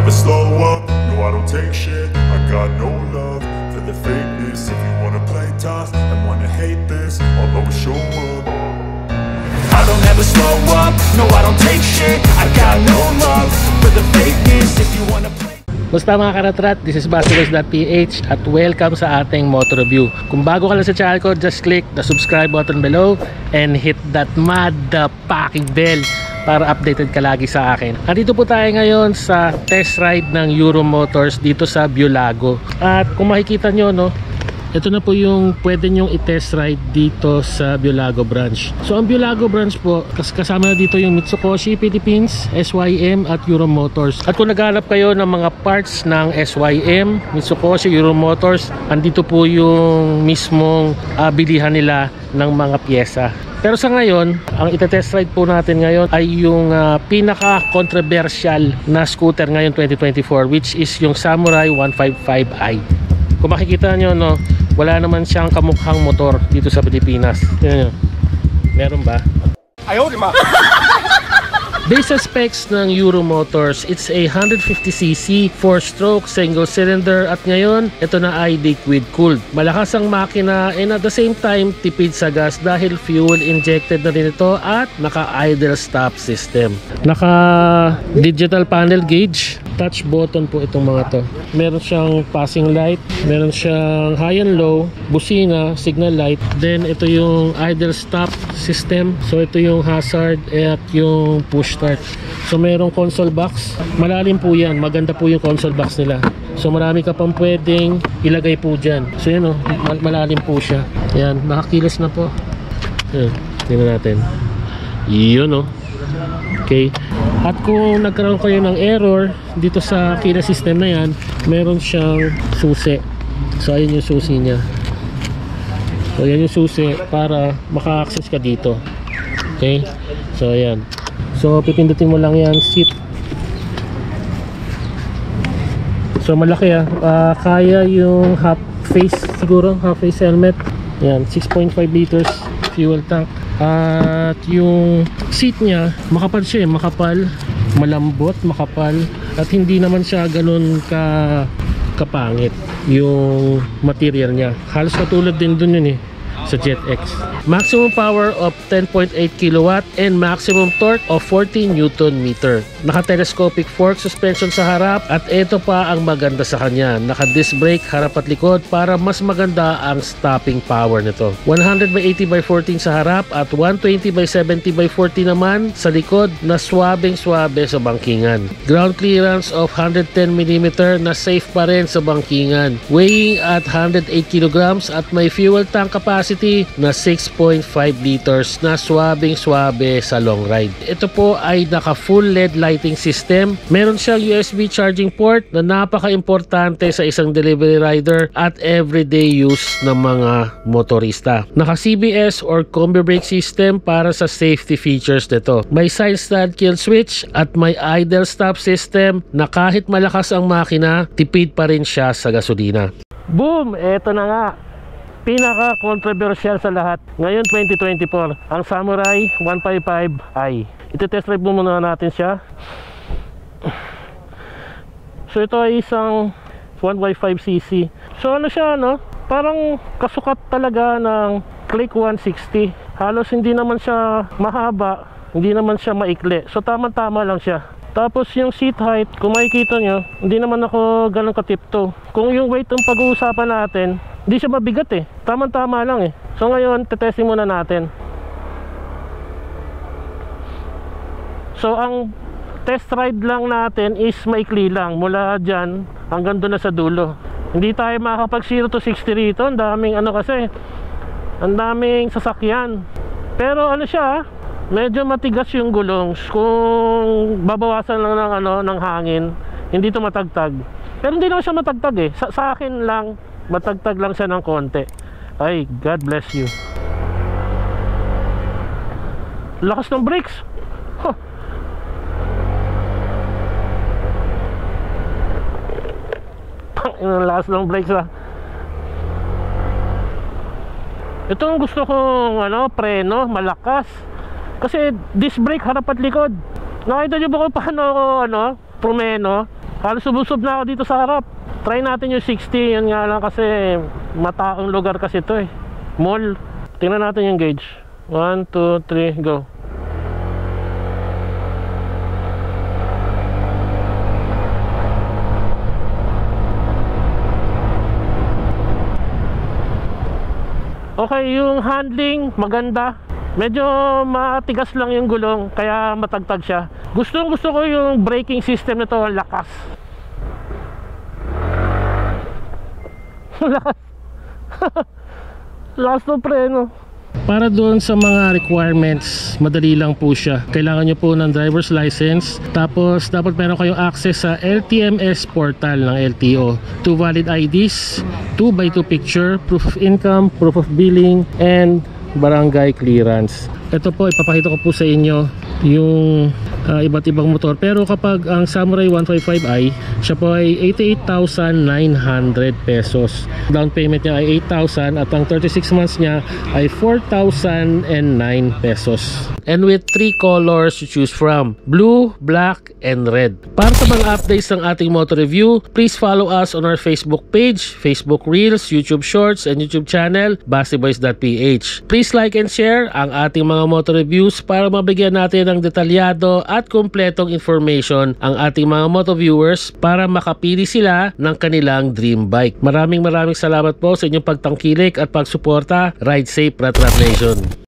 never slow up, no I don't take shit. I got no love for the fakeness. If you wanna play tough and wanna hate this, I'll always show up. I don't ever slow up, no I don't take shit. I got no love for the fakeness. If you wanna play. Basta mga karatrat, this is Basketballs.ph at welcome sa ating motor review. Kung bago ka lang sa channel ko, just click the subscribe button below and hit that motherfucking bell para updated ka lagi sa akin. Andito po tayo ngayon sa test ride ng Euro Motors dito sa Biolago. At kung makikita nyo, no, ito na po yung pwede nyong i-test ride dito sa Biolago branch. So ang Biolago branch po, kasama na dito yung Mitsukoshi Philippines, SYM at Euro Motors. At kung naghahanap kayo ng mga parts ng SYM, Mitsukoshi, Euro Motors, andito po yung mismong bilihan nila ng mga pyesa. Pero sa ngayon, ang ita-test ride po natin ngayon ay yung pinaka-controversial na scooter ngayon 2024, which is yung Samurai 155i. Kung makikita nyo, no, wala naman siyang kamukhang motor dito sa Pilipinas. Yan, meron ba? Ayaw, di ma. Based sa specs ng Euro Motors, it's a 150cc 4-stroke single cylinder at ngayon ito na ay liquid cooled. Malakas ang makina and at the same time tipid sa gas dahil fuel injected na rin ito at naka idle stop system. Naka digital panel gauge, touch button po itong mga to. Meron siyang passing light, meron siyang high and low, busina, signal light, then ito yung idle stop system. So ito yung hazard at yung push start. So merong console box, malalim po yan, maganda po yung console box nila. So marami ka pang pwedeng ilagay po dyan. So yan, oh, malalim po siya. Yan, nakakilos na po. Yan, tingnan natin. Yun, oh. Okay. At kung nagkaroon kayo ng error dito sa kilos system na yan, meron siyang susi. So ayun yung susi niya. So yan yung susi para maka-access ka dito. Okay. So ayan. So pipindutin mo lang yan, seat. So malaki kaya yung half face siguro, half face helmet. Yan, 6.5 liters fuel tank. At yung seat niya, makapal siya, makapal, malambot, makapal. At hindi naman siya ganun kapangit yung material niya. Halos katulad din dun yun sa JetX. Maximum power of 10.8 kilowatt and maximum torque of 40 Newton meter. Naka-telescopic fork suspension sa harap at ito pa ang maganda sa kanya. Naka-disc brake harap at likod para mas maganda ang stopping power nito. 100/80/14 sa harap at 120/70/40 naman sa likod na swabeng-swabe sa bangkingan. Ground clearance of 110mm na safe pa rin sa bangkingan. Weighing at 108 kilograms at may fuel tank capacity na 6.5 liters na swabeng-swabe sa long ride. Ito po ay naka full LED lighting system. Meron siyang USB charging port na napaka-importante sa isang delivery rider at everyday use ng mga motorista. Naka CBS or combi brake system para sa safety features nito. May side stand kill switch at may idle stop system na kahit malakas ang makina, tipid pa rin siya sa gasolina. Boom! Eto na nga. Pinaka-controversial sa lahat ngayon 2024, ang Samurai 155i. Ito-test drive muna natin siya. So ito ay isang 1.5cc. So ano siya, no? Parang kasukat talaga ng Click 160. Halos hindi naman siya mahaba, hindi naman siya maikli. So tama-tama lang siya. Tapos yung seat height, kung makikita nyo, hindi naman ako ganun katipto. Kung yung weight ang pag-uusapan natin, hindi siya mabigat Tama-tama lang So ngayon, tetesting muna natin. So ang test ride lang natin is maikli lang. Mula dyan hanggang doon na sa dulo. Hindi tayo makakapag 0 to 60 rito. Ang daming kasi. Ang daming sasakyan. Pero ano siya, medyo matigas yung gulong. Kung babawasan lang ng hangin, hindi to matagtag. Pero hindi naman siya matagtag sa akin lang, matagtag lang siya ng konti. Ay, God bless you. Lakas ng brakes. Huh. Lakas ng brakes Ito ang gusto kong preno, malakas. Kasi disc brake harap at likod. Nakita nyo ba kung paano ako prumeno? Halos subusub na ako dito sa harap. Try natin yung 60. Yan nga lang kasi mataong lugar kasi ito eh. Mall. Tingnan natin yung gauge. 1, 2, 3, go. Okay, yung handling maganda. Medyo matigas lang yung gulong kaya matagtag siya. Gusto ko yung braking system nito, lakas. Lakas. Lakas ng preno. Para doon sa mga requirements, madali lang po siya. Kailangan nyo po ng driver's license. Tapos dapat meron kayong access sa LTMS portal ng LTO. 2 valid IDs, 2x2 picture, proof of income, proof of billing, and barangay clearance. Ito po, ipapakita ko po sa inyo yung iba't ibang motor. Pero kapag ang Samurai 155i, siya po ay 88,900 pesos. Down payment niya ay 8,000 at ang 36 months niya ay 4,009 pesos. And with 3 colors to choose from: blue, black, and red. Para sa mga updates ng ating motor review, please follow us on our Facebook page, Facebook Reels, YouTube Shorts, and YouTube channel, baseboys.ph. Please like and share ang ating mga motor reviews para mabigyan natin ng detalyado at kumpletong information ang ating mga moto viewers para makapili sila ng kanilang dream bike. Maraming salamat po sa inyong pagtangkilik at pagsuporta. Ride safe, Rat Rat Nation!